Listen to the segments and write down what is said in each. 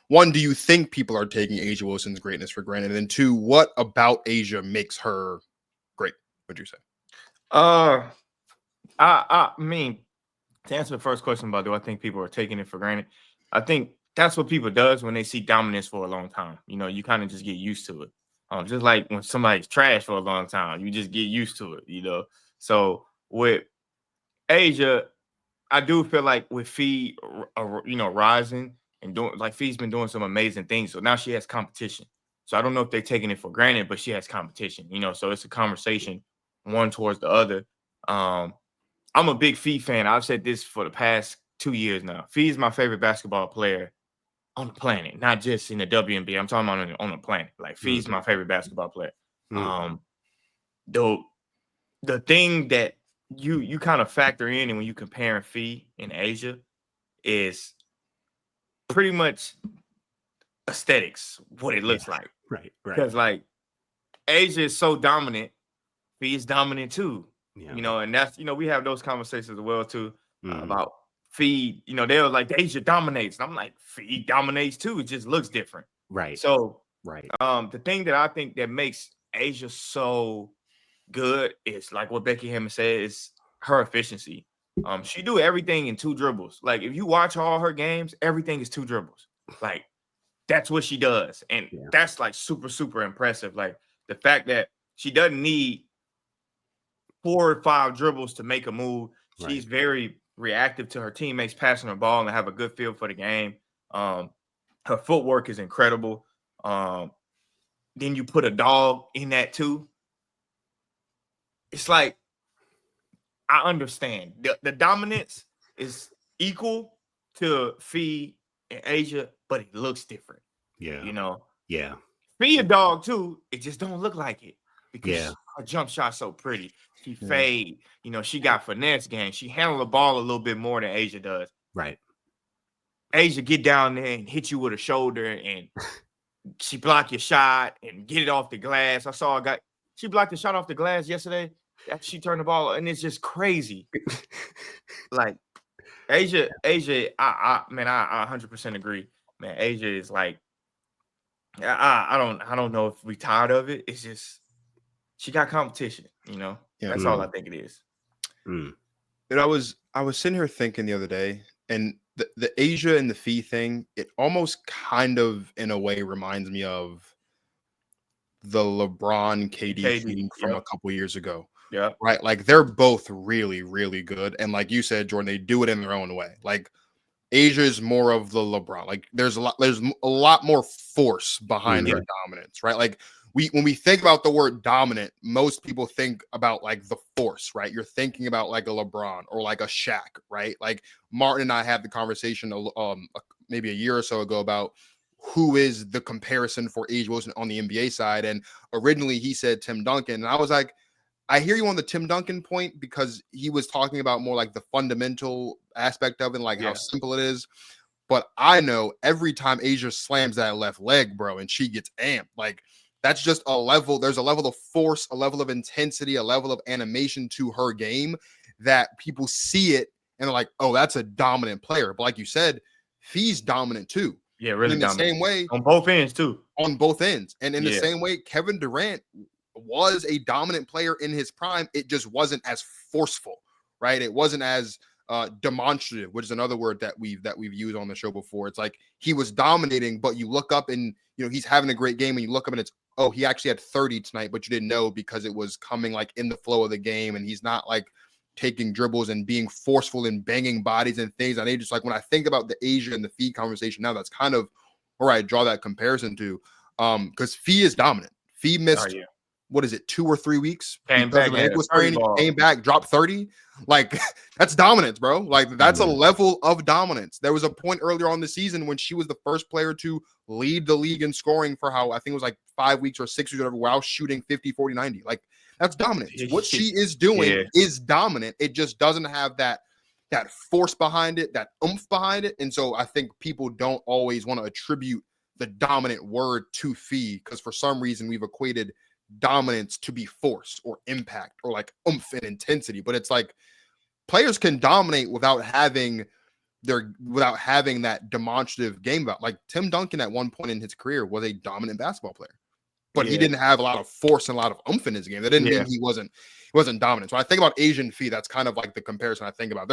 one, do you think people are taking Asia Wilson's greatness for granted? And then two, what about Asia makes her great? Would you say? Uh, I mean, to answer the first question about do I think people are taking it for granted, I think that's what people does when they see dominance for a long time. You kind of just get used to it. Just like when somebody's trash for a long time, you just get used to it. So with Asia, I do feel like with Fee, rising and doing like Fee's been doing some amazing things. So now she has competition. So I don't know if they're taking it for granted, but she has competition. So it's a conversation one towards the other. Um, I'm a big Fee fan. I've said this for the past 2 years now. Fee is my favorite basketball player on the planet, not just in the WNBA. I'm talking about on the planet. Like Fee's my favorite basketball player. Um, the the thing that you kind of factor in and when you compare Fee in Asia is pretty much aesthetics, what it looks like. Right. Because like Asia is so dominant, Fee is dominant too. Yeah. And that's we have those conversations as well too about Fee. They're like Asia dominates, and I'm like Fee dominates too. It just looks different. Right. So Right. the thing that I think that makes Asia so good is like what Becky Hammond said is her efficiency. She do everything in 2 dribbles. Like if you watch all her games, everything is 2 dribbles. Like that's what she does, and that's like super super impressive. Like the fact that she doesn't need 4 or 5 dribbles to make a move. She's very reactive to her teammates passing her ball and have a good feel for the game. Her footwork is incredible. Then you put a dog in that too. It's like I understand the dominance is equal to Fee and Asia, but it looks different. Yeah. Yeah. Fee a dog too. It just don't look like it because her jump shot's so pretty. She fade. She got finesse game. She handled the ball a little bit more than Asia does. Right. Asia get down there and hit you with a shoulder, and she block your shot and get it off the glass. I saw a guy. She blocked the shot off the glass yesterday after she turned the ball, and it's just crazy. Like Asia, I 100% agree. Man, Asia is like, I don't know if we tired of it. It's just she got competition. Yeah. That's all I think it is. And I was sitting here thinking the other day, and the Asia and the Fee thing, it almost kind of in a way reminds me of the LeBron KD thing from a couple years ago. Yeah. Right. Like they're both really, really good. And like you said, Jordan, they do it in their own way. Like Asia is more of the LeBron. Like there's a lot more force behind their dominance, right? Like when we think about the word dominant, most people think about like the force, right? You're thinking about like a LeBron or like a Shaq, right? Like Martin and I had the conversation maybe a year or so ago about who is the comparison for Asia Wilson on the NBA side. And originally he said Tim Duncan. And I was like, I hear you on the Tim Duncan point because he was talking about more like the fundamental aspect of it, like how simple it is. But I know every time Asia slams that left leg, bro, and she gets amped, like that's just a level. There's a level of force, a level of intensity, a level of animation to her game that people see it and they're like, oh, that's a dominant player. But like you said, Fee's dominant too. Yeah, really in the dominant. same way on both ends too. On both ends. And in the same way, Kevin Durant was a dominant player in his prime. It just wasn't as forceful, right? It wasn't as demonstrative, which is another word that we've used on the show before. It's like he was dominating, but you look up and he's having a great game, and you look up and it's, oh, he actually had 30 tonight, but you didn't know because it was coming like in the flow of the game, and he's not like taking dribbles and being forceful and banging bodies and things. And they just like when I think about the Asia and the Fee conversation now, that's kind of where I draw that comparison to, because Fee is dominant. Fee missed. What is it, 2 or 3 weeks? Came back, came back, dropped 30. Like that's dominance, bro. Like that's a level of dominance. There was a point earlier on the season when she was the first player to lead the league in scoring for how I think it was like 5 weeks or 6 weeks or whatever, while shooting 50, 40, 90. Like that's dominance. What she is doing is dominant. It just doesn't have that force behind it, that oomph behind it. And so I think people don't always want to attribute the dominant word to Fee because for some reason we've equated dominance to be force or impact or like oomph and intensity. But it's like players can dominate without having without having that demonstrative game about. Like Tim Duncan at one point in his career was a dominant basketball player, but he didn't have a lot of force and a lot of oomph in his game. That didn't mean he wasn't dominant. So I think about Asian Fee, that's kind of like the comparison I think about.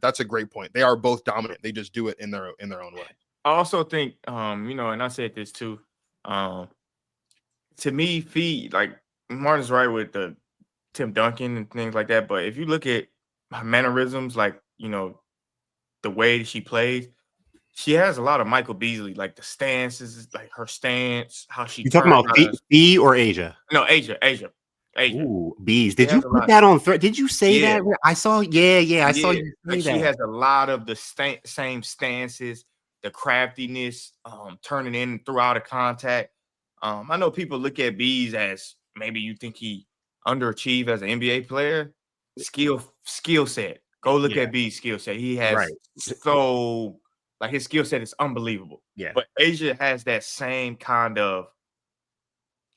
That's a great point. They are both dominant. They just do it in their own way. I also think, you know, and I said this too. To me, Fee, like Martin's right with the Tim Duncan and things like that. But if you look at her mannerisms, like, you know, the way she plays, she has a lot of Michael Beasley, like the stances, like her stance, how she. You talking about Fee or Asia? No, Asia. Ooh, bees. Did you put that on thread? Did you say that? I saw. Yeah. I saw you say like that. She has a lot of the same stances, the craftiness, turning in throughout a contact. I know people look at Bees as maybe you think he underachieved as an NBA player. Skill set. Go look at Bees' skill set. He has so like his skill set is unbelievable. Yeah. But Asia has that same kind of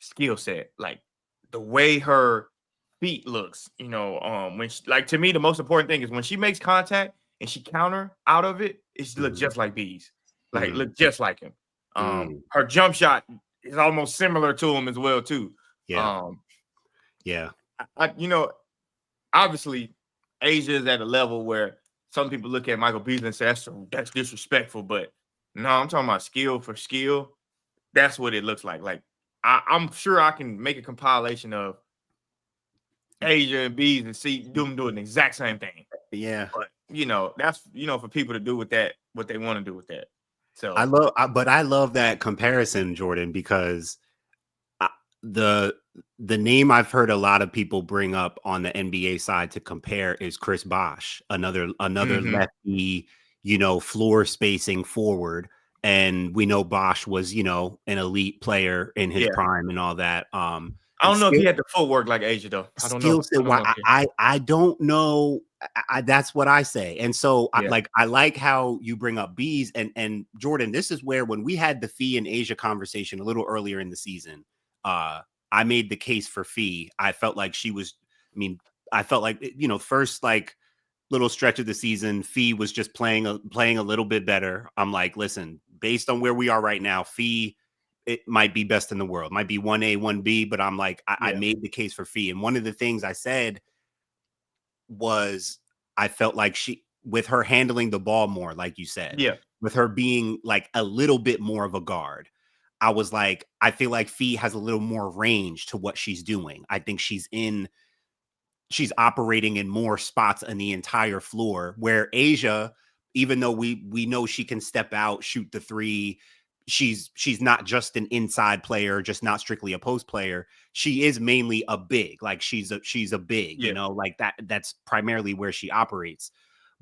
skill set, like the way her feet looks, you know, when she, like to me, the most important thing is when she makes contact and she counter out of it, it looks just like Bees. Like look just like him. Her jump shot is almost similar to him as well, too. Yeah. You know, obviously Asia is at a level where some people look at Michael Beasley and say that's disrespectful, but no, I'm talking about skill for skill. That's what it looks like. Like I'm sure I can make a compilation of Asia and Bees and see them doing the exact same thing. Yeah, but you know, that's for people to do with that what they want to do with that. So I love that comparison, Jordan, because the name I've heard a lot of people bring up on the NBA side to compare is Chris Bosh, another lefty, you know, floor spacing forward. And we know Bosh was, you know, an elite player in his prime and all that. I don't know if he had the footwork like Asia though. I don't know. I don't know. That's what I say. And so I like how you bring up Bees and Jordan. This is where when we had the Fee and Asia conversation a little earlier in the season, I made the case for Fee. I felt like I felt like, you know, first like little stretch of the season, Fee was just playing a little bit better. I'm like, listen, based on where we are right now, Fee, it might be best in the world, might be 1A, 1B, but I'm like, I made the case for Fee. And one of the things I said was I felt like with her handling the ball more, like you said, with her being like a little bit more of a guard, I was like, I feel like Fee has a little more range to what she's doing. I think she's operating in more spots on the entire floor, where Asia, even though we know she can step out, shoot the three, she's not just an inside player, just not strictly a post player. She is mainly a big, like she's a big, you know, like that's primarily where she operates.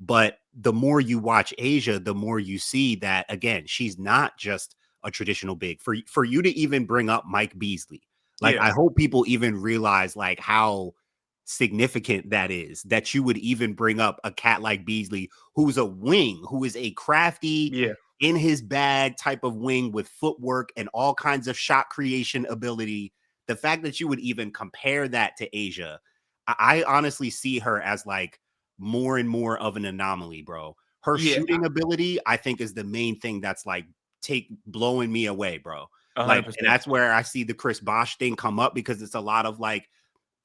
But the more you watch Asia, the more you see that, again, she's not just a traditional big. For you to even bring up Mike Beasley, like I hope people even realize like how significant that is, that you would even bring up a cat like Beasley, who's a wing, who is a crafty, in his bag type of wing with footwork and all kinds of shot creation ability. The fact that you would even compare that to Asia, I honestly see her as like more and more of an anomaly, bro. Her shooting ability, I think, is the main thing that's like blowing me away, bro. 100%. Like, and that's where I see the Chris Bosh thing come up, because it's a lot of like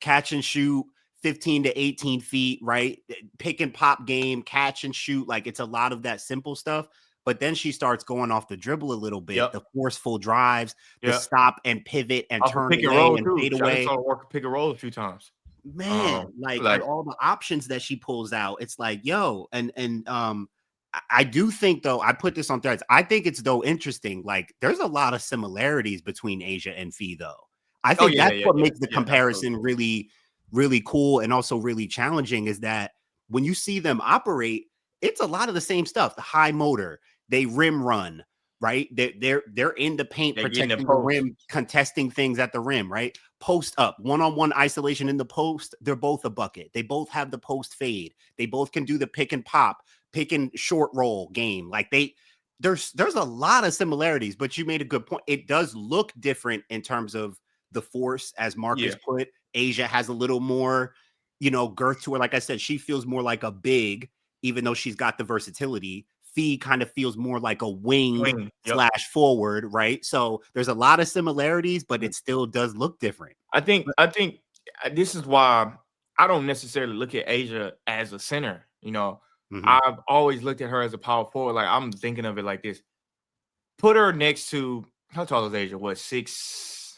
catch and shoot, 15 to 18 feet, right? Pick and pop game, catch and shoot. Like it's a lot of that simple stuff. But then she starts going off the dribble a little bit, the forceful drives, the stop and pivot and turn away and fade away. Work pick and roll a few times. Man, like all the options that she pulls out, it's like, yo, and I do think though, I put this on threads. I think it's though interesting. Like there's a lot of similarities between Asia and Fee though. I think that's what makes the comparison really, really cool and also really challenging, is that when you see them operate, it's a lot of the same stuff. The high motor, they rim run, right? They're in the paint, protecting the rim, contesting things at the rim, right? Post up, one-on-one isolation in the post. They're both a bucket. They both have the post fade. They both can do the pick and pop, pick and short roll game. Like there's a lot of similarities, but you made a good point. It does look different in terms of the force, as Marcus put. Asia has a little more, you know, girth to her. Like I said, she feels more like a big, even though she's got the versatility. Fee kind of feels more like a wing Yep. / forward, right? So there's a lot of similarities, but it still does look different. I think this is why I don't necessarily look at Asia as a center. You know, I've always looked at her as a power forward. Like, I'm thinking of it like this: put her next to, how tall is Asia? What, 6'3",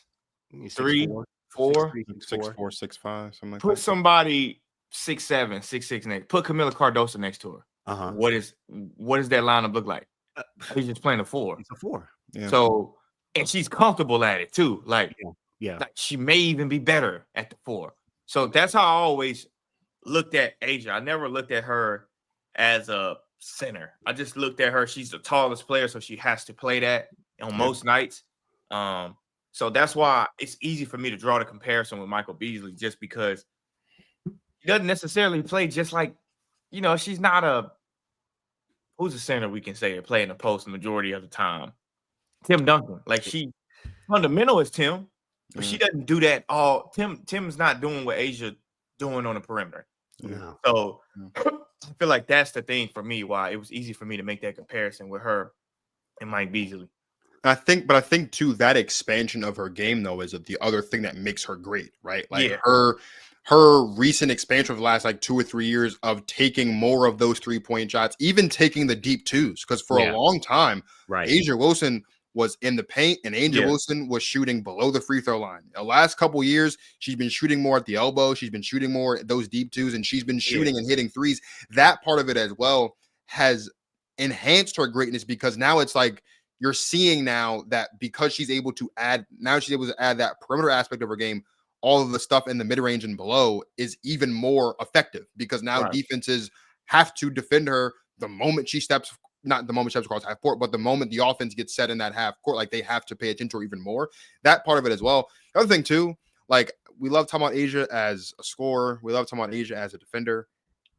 4? 6'4", 6'5", something like Put that. somebody 6'7", 6'6" next. Put Camila Cardoso next to her. What does that lineup look like? He's just playing a 4. It's a 4. Yeah. So, and she's comfortable at it too. Like, yeah. like she may even be better at the 4. So that's how I always looked at Asia. I never looked at her as a center. I just looked at her. She's the tallest player, so she has to play that on most nights. So that's why it's easy for me to draw the comparison with Michael Beasley, just because he doesn't necessarily play just like, you know, she's not a, who's a center we can say to play in the post the majority of the time? Tim Duncan. Like, she fundamental is Tim, but she doesn't do that all. Tim's not doing what Asia doing on the perimeter. No. So I feel like that's the thing for me, why it was easy for me to make that comparison with her and Mike Beasley. I think too, that expansion of her game though is the other thing that makes her great, right? Like her recent expansion of the last like 2 or 3 years of taking more of those 3-point shots, even taking the deep twos, because for a long time, Asia Wilson was in the paint and Angel Wilson was shooting below the free throw line. The last couple years, she's been shooting more at the elbow. She's been shooting more at those deep twos, and she's been shooting and hitting threes. That part of it as well has enhanced her greatness, because now it's like, you're seeing now that because she's able to add that perimeter aspect of her game, all of the stuff in the mid-range and below is even more effective, because now defenses have to defend her the moment she steps, not the moment she steps across half court, but the moment the offense gets set in that half court, like they have to pay attention to her even more. That part of it as well. The other thing too, like, we love talking about Asia as a scorer. We love talking about Asia as a defender.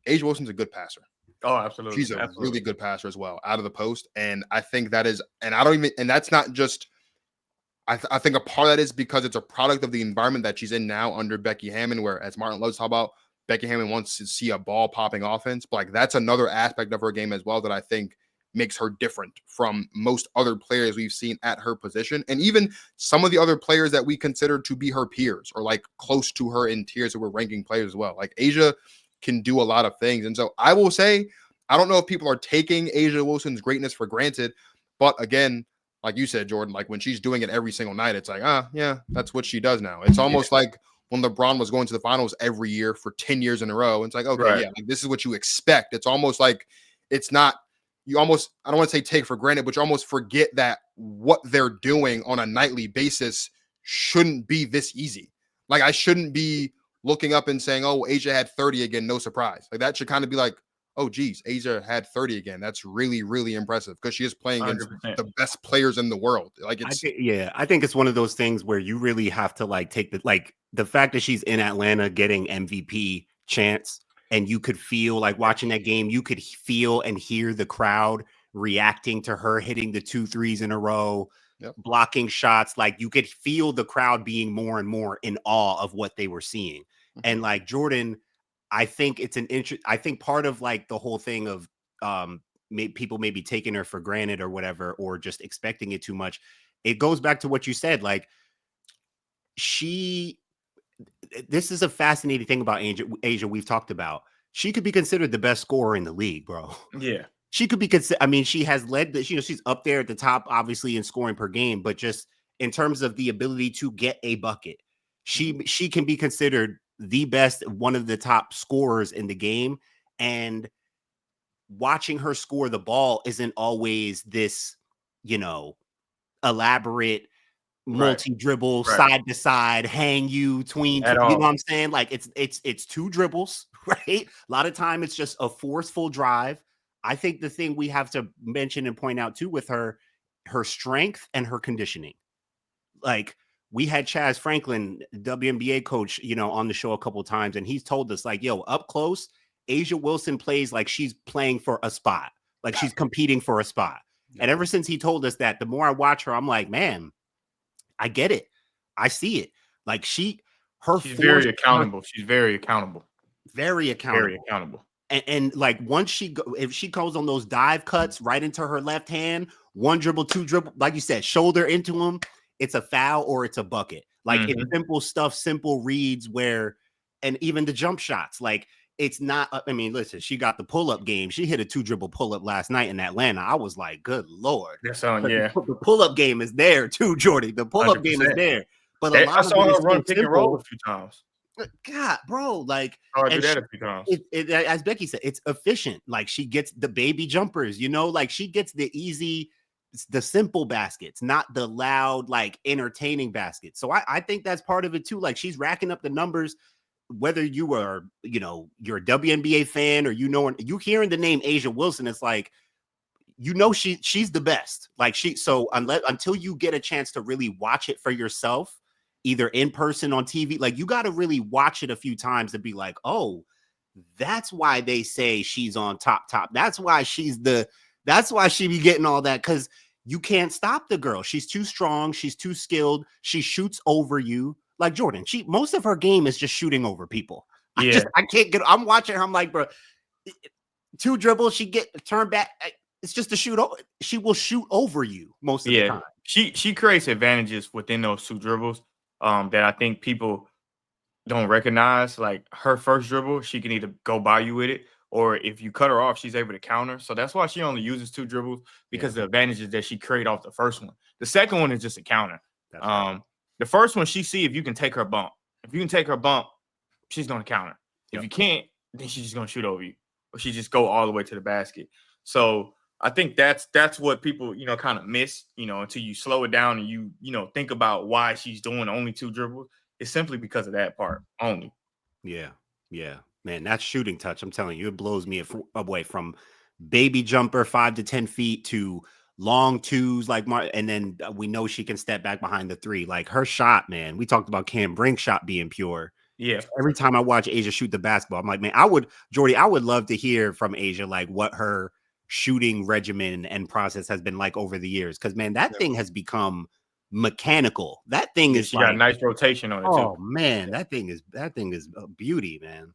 Asia Wilson's a good passer. Oh, absolutely. She's a really good passer as well, out of the post. And I think that is, and that's not just, I think a part of that is because it's a product of the environment that she's in now under Becky Hammon, where, as Martin loves to talk about, Becky Hammon wants to see a ball popping offense. But like, that's another aspect of her game as well that I think makes her different from most other players we've seen at her position. And even some of the other players that we consider to be her peers, or like close to her in tiers that we're ranking players as well. Like, Asia can do a lot of things. And so I will say, I don't know if people are taking Asia Wilson's greatness for granted, but again, like you said, Jordan, like when she's doing it every single night, it's like, yeah, that's what she does now. It's almost like when LeBron was going to the finals every year for 10 years in a row. It's like, okay, like, this is what you expect. It's almost like, it's not, I don't want to say take for granted, but you almost forget that what they're doing on a nightly basis shouldn't be this easy. Like, I shouldn't be looking up and saying, oh, Asia had 30 again, no surprise. Like, that should kind of be like, oh, geez, Asia had 30 again. That's really, really impressive, because she is playing against 100%. The best players in the world. Like, it's I think it's one of those things where you really have to like take the fact that she's in Atlanta getting MVP chance, and you could feel like watching that game, you could feel and hear the crowd reacting to her hitting the 2 threes in a row, blocking shots. Like, you could feel the crowd being more and more in awe of what they were seeing. And like, Jordan, I think it's I think part of like the whole thing of people maybe taking her for granted or whatever, or just expecting it too much. It goes back to what you said. Like, this is a fascinating thing about Asia we've talked about. She could be considered the best scorer in the league, bro. Yeah. She could be considered, I mean, she has led she's up there at the top, obviously, in scoring per game, but just in terms of the ability to get a bucket, she can be considered the best, one of the top scorers in the game. And watching her score the ball isn't always this, elaborate multi-dribble, side to side, hang you, tween, you know what I'm saying? Like, it's 2 dribbles, right? A lot of time it's just a forceful drive. I think the thing we have to mention and point out too with her strength and her conditioning. Like, we had Chaz Franklin, WNBA coach, on the show a couple of times, and he's told us, like, yo, up close, Asia Wilson plays like she's playing for a spot, like she's competing for a spot. And ever since he told us that, the more I watch her, I'm like, man, I get it. I see it. Like, she's very accountable. She's very accountable. Very accountable. Very accountable. And like once if she goes on those dive cuts right into her left hand, one dribble, two dribble, like you said, shoulder into him, it's a foul or it's a bucket. Like it's simple stuff, simple reads and even the jump shots, like it's not, I mean, listen, she got the pull-up game. She hit a 2-dribble pull-up last night in Atlanta. I was like, good Lord. That's on, yeah. The pull-up game is there too, Jordy. The pull-up 100%. game is there. But a lot I saw of it her is run so pick and roll a few times. God, bro, like I do that a few times. As Becky said, it's efficient. Like she gets the baby jumpers, like she gets the easy, the simple baskets, not the loud, like entertaining baskets. So I think that's part of it too. Like she's racking up the numbers, whether you are, you're a WNBA fan or you hearing the name A'ja Wilson, it's like, she's the best. Like so until you get a chance to really watch it for yourself, either in person on TV, like you got to really watch it a few times to be like, oh, that's why they say she's on top. That's why she be getting all that. Cause you can't stop the girl. She's too strong. She's too skilled. She shoots over you. Like Jordan, most of her game is just shooting over people. Yeah. I'm watching her. I'm like, bro, 2 dribbles. She turn back. It's just a shoot. She will shoot over you most of the time. She creates advantages within those 2 dribbles that I think people don't recognize. Like her first dribble, she can either go by you with it, or if you cut her off, she's able to counter. So that's why she only uses 2 dribbles, because the advantages that she create off the first one. The second one is just a counter. That's right. The first one, she see if you can take her bump. If you can take her bump, she's going to counter. If you can't, then she's just going to shoot over you, or she just go all the way to the basket. So I think that's what people, kind of miss, until you slow it down and you think about why she's doing only 2 dribbles. It's simply because of that part only. Yeah. Man, that shooting touch, I'm telling you, it blows me away from baby jumper 5 to 10 feet to long twos, like and then we know she can step back behind the 3. Like her shot, man. We talked about Cam Brink's shot being pure. Yeah. Every time I watch A'ja shoot the basketball, I'm like, man, Jordy, I would love to hear from A'ja, like what her shooting regimen and process has been like over the years. Cause man, that thing has become mechanical. That thing is she got a nice rotation on it too. Oh man, that thing is a beauty, man.